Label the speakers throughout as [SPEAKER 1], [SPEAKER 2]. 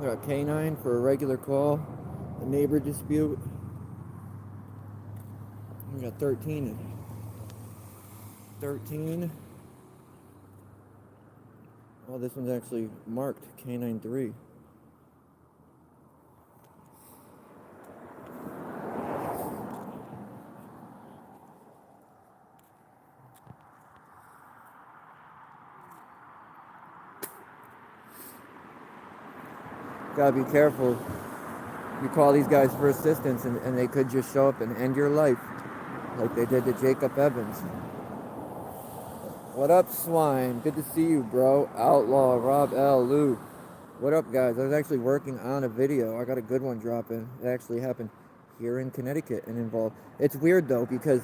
[SPEAKER 1] got K9 for a regular call, a neighbor dispute. We got 13. 13. Oh, this one's actually marked K9-3. Gotta be careful. You call these guys for assistance and they could just show up and end your life like they did to Jacob Evans. What up, Swine? Good to see you, bro. Outlaw, Rob L. Lou. What up, guys? I was actually working on a video. I got a good one dropping. It actually happened here in Connecticut and involved. It's weird, though, because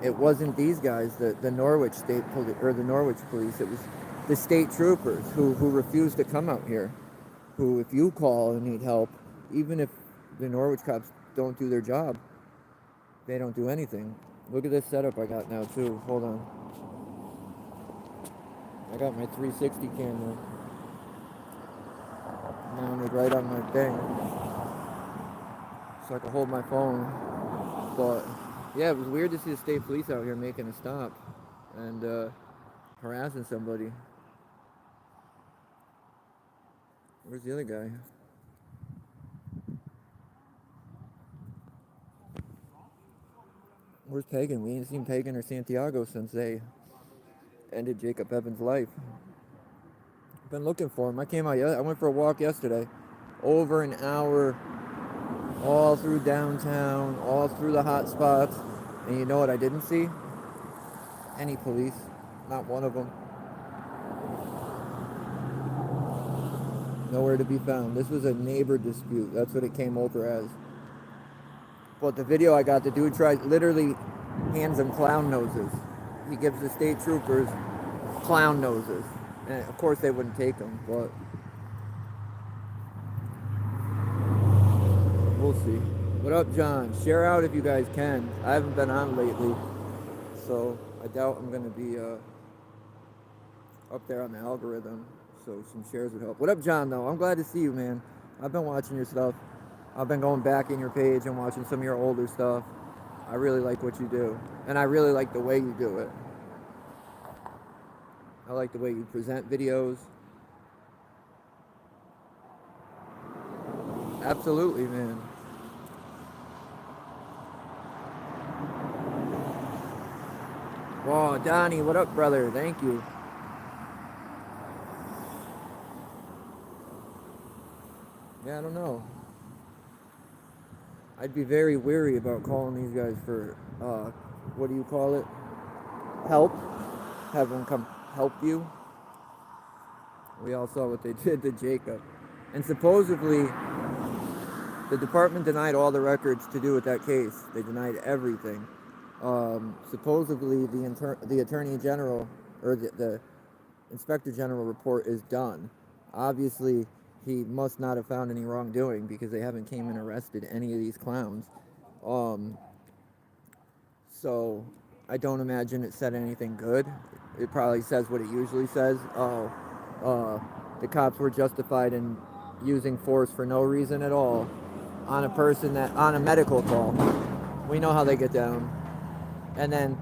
[SPEAKER 1] it wasn't these guys, the Norwich State Police, or the Norwich Police. It was the state troopers who refused to come out here. Who, if you call and need help, even if the Norwich cops don't do their job, they don't do anything. Look at this setup I got now, too. Hold on. I got my 360 camera mounted right on my thing, so I can hold my phone. But, yeah, it was weird to see the state police out here making a stop and harassing somebody. Where's the other guy? Where's Pagan? We ain't seen Pagan or Santiago since they ended Jacob Evans' life. Been looking for him. I went for a walk yesterday. Over an hour, all through downtown, all through the hot spots. And you know what I didn't see? Any police. Not one of them. Nowhere to be found. This was a neighbor dispute. That's what it came over as. But the video I got, the dude literally hands them clown noses. He gives the state troopers clown noses. And of course they wouldn't take them, but we'll see. What up, John? Share out if you guys can. I haven't been on lately, so I doubt I'm going to be up there on the algorithm. So some shares would help. What up, John, though? I'm glad to see you, man. I've been watching your stuff. I've been going back in your page and watching some of your older stuff. I really like what you do. And I really like the way you do it. I like the way you present videos. Absolutely, man. Whoa, Donnie, what up, brother? Thank you. Yeah, I don't know. I'd be very weary about calling these guys for, what do you call it? Help. Have them come help you. We all saw what they did to Jacob. And supposedly, the department denied all the records to do with that case. They denied everything. Supposedly, the Attorney General, or the Inspector General report is done. Obviously, he must not have found any wrongdoing because they haven't came and arrested any of these clowns. So I don't imagine it said anything good. It probably says what it usually says. The cops were justified in using force for no reason at all on a medical call. We know how they get down. And then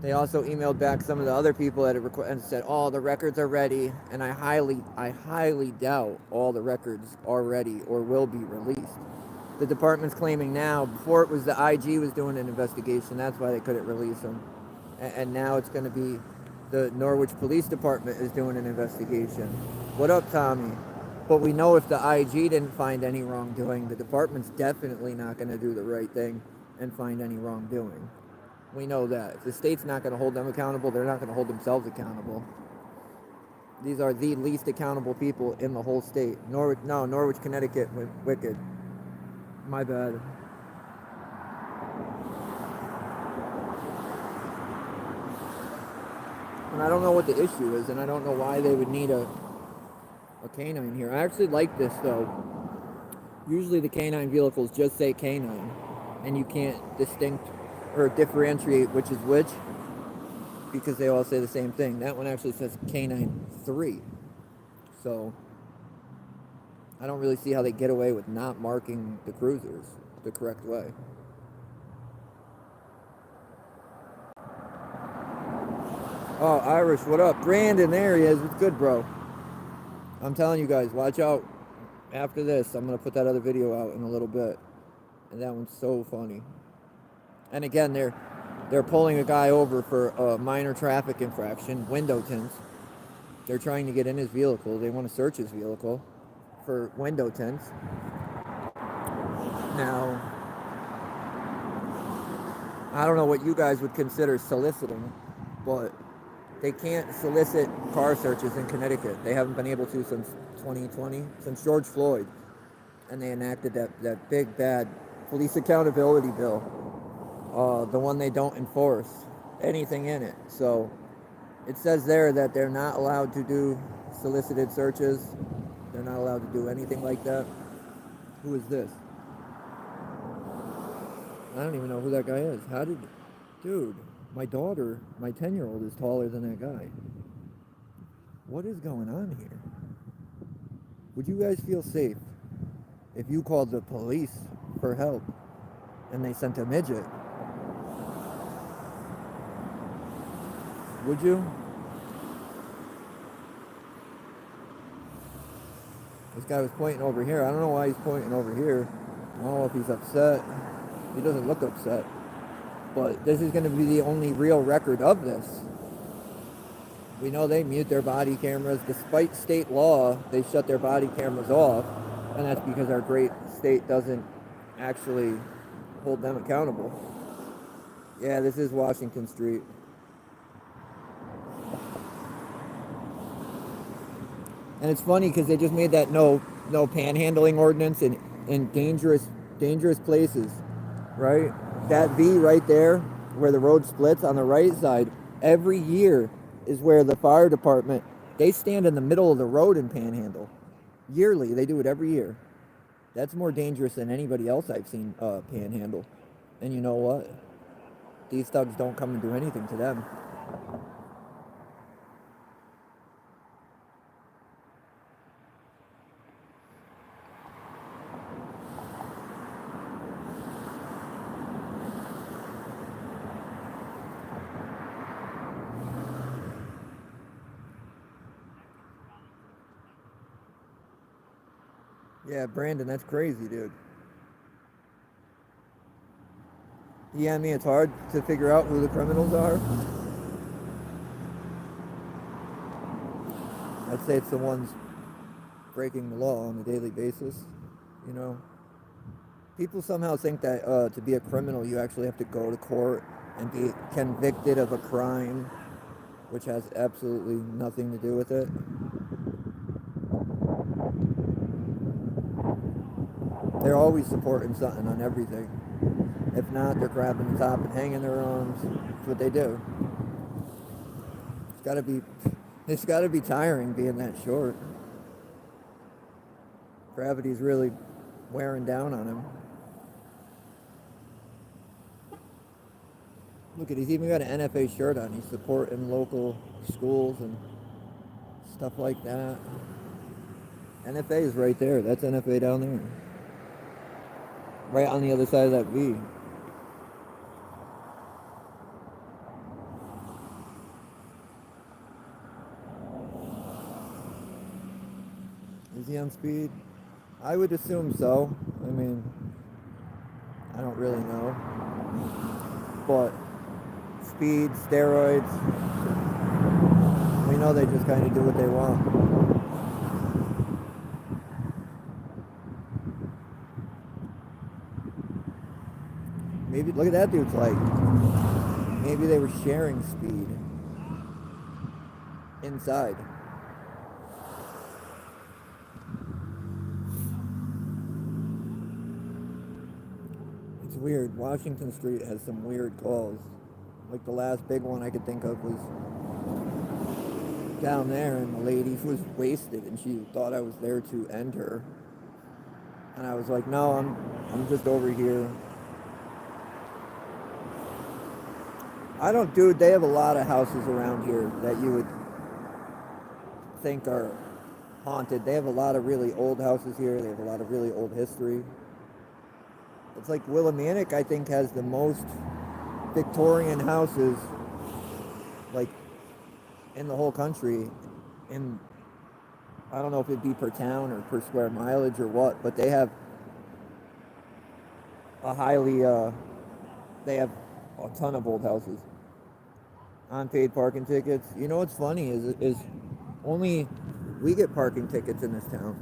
[SPEAKER 1] they also emailed back some of the other people that had and said, "Oh, the records are ready." And I highly doubt all the records are ready or will be released. The department's claiming now, before it was the IG was doing an investigation, that's why they couldn't release them. And now it's going to be the Norwich Police Department is doing an investigation. What up, Tommy? But we know if the IG didn't find any wrongdoing, the department's definitely not going to do the right thing and find any wrongdoing. We know that. If the state's not going to hold them accountable, they're not going to hold themselves accountable. These are the least accountable people in the whole state. Norwich, Connecticut, wicked. My bad. And I don't know what the issue is, and I don't know why they would need a canine here. I actually like this, though. Usually the canine vehicles just say canine, and you can't differentiate which is which, because they all say the same thing. That one actually says K9-3. So I don't really see how they get away with not marking the cruisers the correct way. Oh, Irish, what up? Brandon, there he is. What's good, bro? I'm telling you guys, watch out. After this, I'm going to put that other video out in a little bit. And that one's so funny. And again, they're pulling a guy over for a minor traffic infraction, window tints. They're trying to get in his vehicle. They want to search his vehicle for window tints. Now, I don't know what you guys would consider soliciting, but they can't solicit car searches in Connecticut. They haven't been able to since 2020, since George Floyd. And they enacted that big, bad police accountability bill. The one they don't enforce anything in it. So it says there that they're not allowed to do solicited searches. They're not allowed to do anything like that. Who is this? I don't even know who that guy is. Dude, my daughter, my 10-year-old is taller than that guy. What is going on here? Would you guys feel safe if you called the police for help and they sent a midget? Would you? This guy was pointing over here. I don't know why he's pointing over here. I don't know if he's upset. He doesn't look upset. But this is going to be the only real record of this. We know they mute their body cameras. Despite state law, they shut their body cameras off. And that's because our great state doesn't actually hold them accountable. Yeah, this is Washington Street. And it's funny because they just made that no panhandling ordinance in dangerous places, right? That V right there, where the road splits on the right side, every year is where the fire department, they stand in the middle of the road and panhandle. Yearly, they do it every year. That's more dangerous than anybody else I've seen panhandle. And you know what? These thugs don't come and do anything to them. Yeah, Brandon, that's crazy, dude. Yeah, I mean, it's hard to figure out who the criminals are. I'd say it's the ones breaking the law on a daily basis, you know. People somehow think that to be a criminal, you actually have to go to court and be convicted of a crime, which has absolutely nothing to do with it. They're always supporting something on everything. If not, they're grabbing the top and hanging their arms. That's what they do. It's gotta be tiring being that short. Gravity's really wearing down on him. Look at, he's even got an NFA shirt on. He's supporting local schools and stuff like that. NFA is right there. That's NFA down there. Right on the other side of that V. Is he on speed? I would assume so. I mean, I don't really know. But speed, steroids, we know they just kind of do what they want. Maybe, look at that dude's light. Maybe they were sharing speed inside. It's weird. Washington Street has some weird calls. Like the last big one I could think of was down there, and the lady was wasted, and she thought I was there to end her. And I was like, no, I'm just over here. Dude, they have a lot of houses around here that you would think are haunted. They have a lot of really old houses here. They have a lot of really old history. It's like Willimantic, I think, has the most Victorian houses, like, in the whole country. And I don't know if it'd be per town or per square mileage or what, but they have a highly, they have a ton of old houses. Unpaid parking tickets. You know what's funny is only we get parking tickets in this town.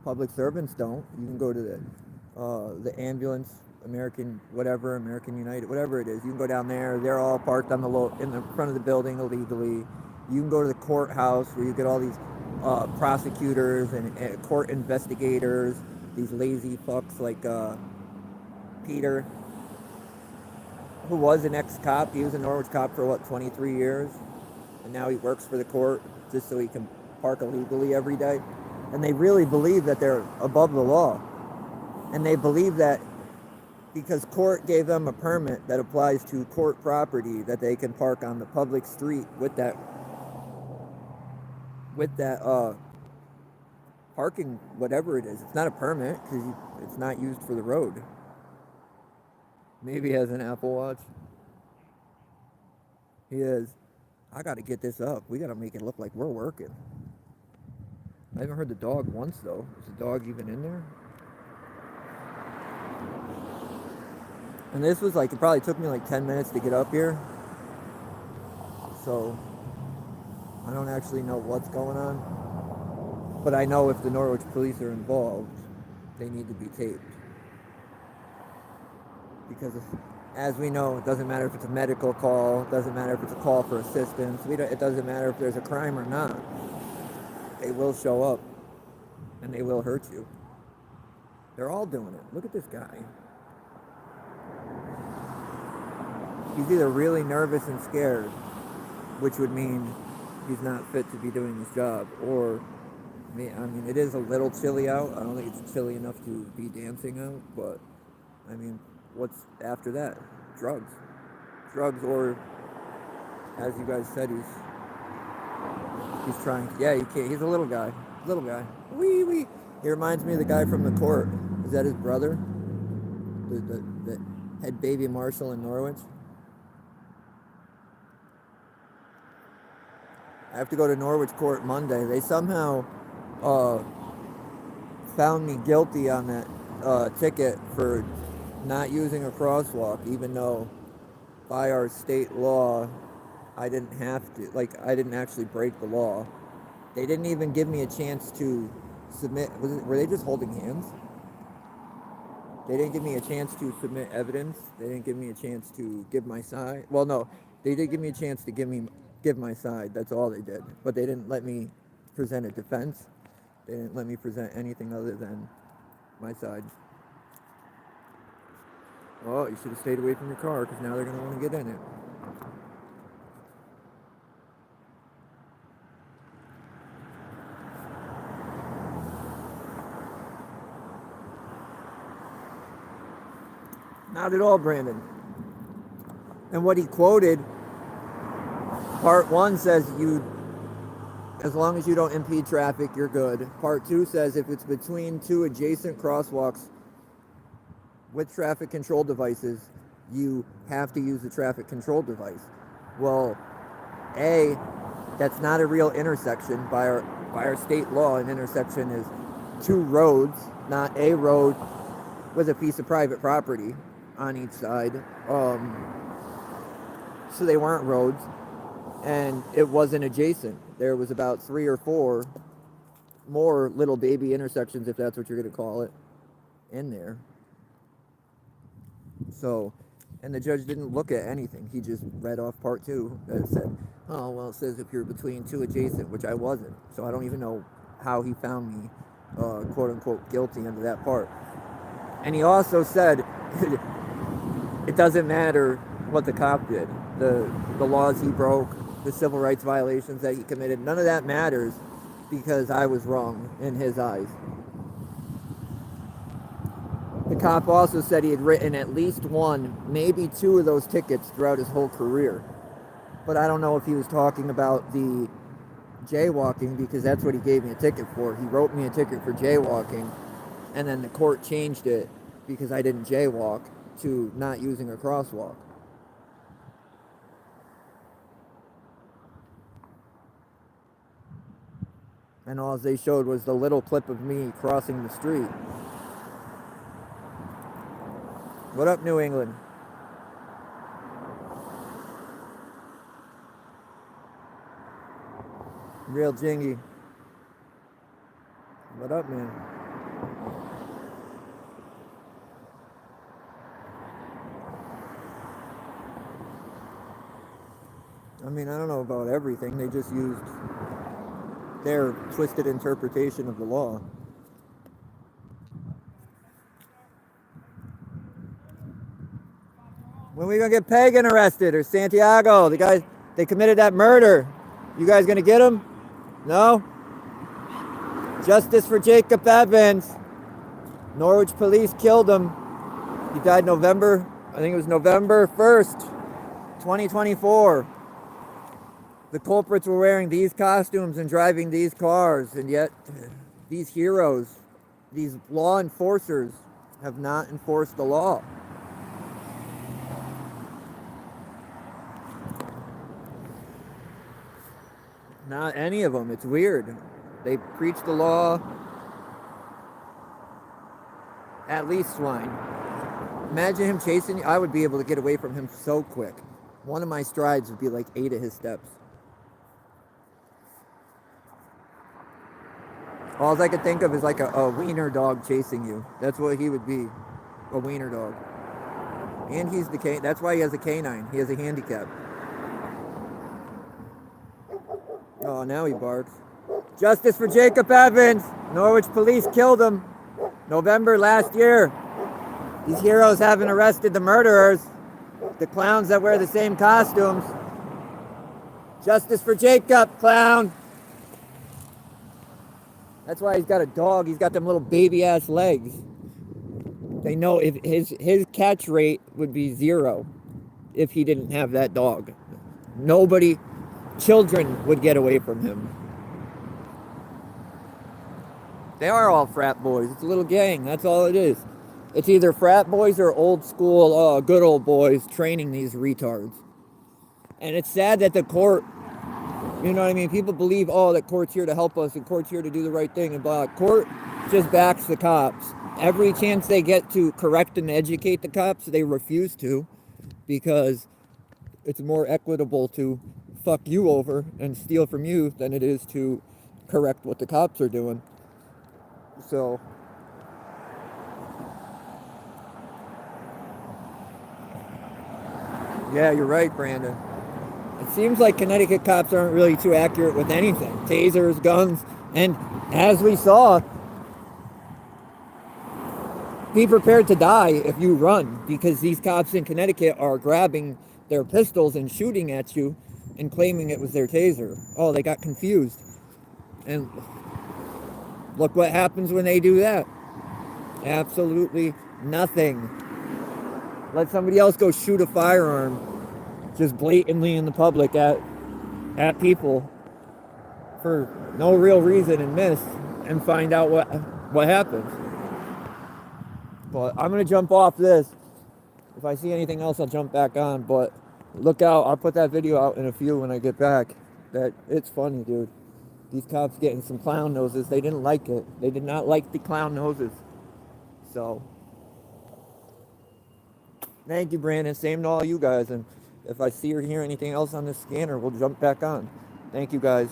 [SPEAKER 1] Public servants don't. You can go to the ambulance, American whatever, American United, whatever it is. You can go down there. They're all parked on in the front of the building illegally. You can go to the courthouse where you get all these prosecutors and court investigators. These lazy fucks like Peter, who was an ex-cop. He was a Norwich cop for, 23 years? And now he works for the court just so he can park illegally every day. And they really believe that they're above the law. And they believe that because court gave them a permit that applies to court property, that they can park on the public street with that parking, whatever it is. It's not a permit because it's not used for the road. Maybe he has an Apple Watch. He is. I got to get this up. We got to make it look like we're working. I haven't heard the dog once, though. Is the dog even in there? And this was like, it probably took me like 10 minutes to get up here. So, I don't actually know what's going on. But I know if the Norwich police are involved, they need to be taped. Because as we know, it doesn't matter if it's a medical call, it doesn't matter if it's a call for assistance, it doesn't matter if there's a crime or not. They will show up, and they will hurt you. They're all doing it. Look at this guy. He's either really nervous and scared, which would mean he's not fit to be doing his job, or, I mean, it is a little chilly out. I don't think it's chilly enough to be dancing out, but, I mean, what's after that? Drugs. Drugs, or, as you guys said, he's trying to, yeah, he's a little guy. Wee wee. He reminds me of the guy from the court. Is that his brother? The head baby marshal in Norwich? I have to go to Norwich court Monday. They somehow found me guilty on that ticket for not using a crosswalk, even though by our state law I didn't have to, I didn't actually break the law. They didn't even give me a chance to submit. Were they just holding hands? They didn't give me a chance to submit evidence. They didn't give me a chance to give my side. Well, no, they did give me a chance to give my side. That's all they did. But they didn't let me present a defense. They didn't let me present anything other than my side. Oh, you should have stayed away from your car, because now they're going to want to get in it. Not at all, Brandon. And what he quoted, part 1 says as long as you don't impede traffic, you're good. Part 2 says if it's between two adjacent crosswalks with traffic control devices, you have to use the traffic control device. Well, that's not a real intersection. By our state law, an intersection is two roads, not a road with a piece of private property on each side. So they weren't roads, and it wasn't adjacent. There was about 3 or 4 more little baby intersections, if that's what you're going to call it, in there. So, and the judge didn't look at anything. He just read off part 2 that said, oh, well, it says if you're between two adjacent, which I wasn't. So I don't even know how he found me, quote unquote, guilty under that part. And he also said, it doesn't matter what the cop did. The laws he broke, the civil rights violations that he committed, none of that matters because I was wrong in his eyes. The cop also said he had written at least 1, maybe 2 of those tickets throughout his whole career. But I don't know if he was talking about the jaywalking because that's what he gave me a ticket for. He wrote me a ticket for jaywalking, and then the court changed it because I didn't jaywalk to not using a crosswalk. And all they showed was the little clip of me crossing the street. What up, New England? Real Jingy. What up, man? I mean, I don't know about everything. They just used their twisted interpretation of the law. When are we gonna get Pagan arrested or Santiago? The guys, they committed that murder. You guys gonna get him? No? Justice for Jacob Evans. Norwich police killed him. He died November, I think it was November 1st, 2024. The culprits were wearing these costumes and driving these cars, and yet these heroes, these law enforcers, have not enforced the law. Not any of them. It's weird. They preach the law. At least swine. Imagine him chasing you. I would be able to get away from him so quick. One of my strides would be like 8 of his steps. All I could think of is like a wiener dog chasing you. That's what he would be. A wiener dog. And he's the canine. That's why he has a canine. He has a handicap. Oh, now he barks. Justice for Jacob Evans. Norwich police killed him. November last year. These heroes haven't arrested the murderers. The clowns that wear the same costumes. Justice for Jacob, clown. That's why he's got a dog. He's got them little baby ass legs. They know if his catch rate would be 0 if he didn't have that dog. Nobody, children would get away from him. They are all frat boys. It's a little gang. That's all it is. It's either frat boys or old school, good old boys training these retards. And it's sad that the court, you know what I mean? People believe, that court's here to help us and court's here to do the right thing and blah. Court just backs the cops. Every chance they get to correct and educate the cops, they refuse to because it's more equitable to fuck you over and steal from you than it is to correct what the cops are doing. So, yeah, you're right, Brandon. It seems like Connecticut cops aren't really too accurate with anything. Tasers, guns, and as we saw, be prepared to die if you run, because these cops in Connecticut are grabbing their pistols and shooting at you and claiming it was their taser. Oh, they got confused. And look what happens when they do that. Absolutely nothing. Let somebody else go shoot a firearm just blatantly in the public at people for no real reason and miss and find out what happens. But I'm going to jump off this. If I see anything else, I'll jump back on. But look out. I'll put that video out in a few when I get back. It's funny, dude. These cops getting some clown noses. They didn't like it. They did not like the clown noses. So, thank you, Brandon. Same to all you guys. And if I see or hear anything else on this scanner, we'll jump back on. Thank you, guys.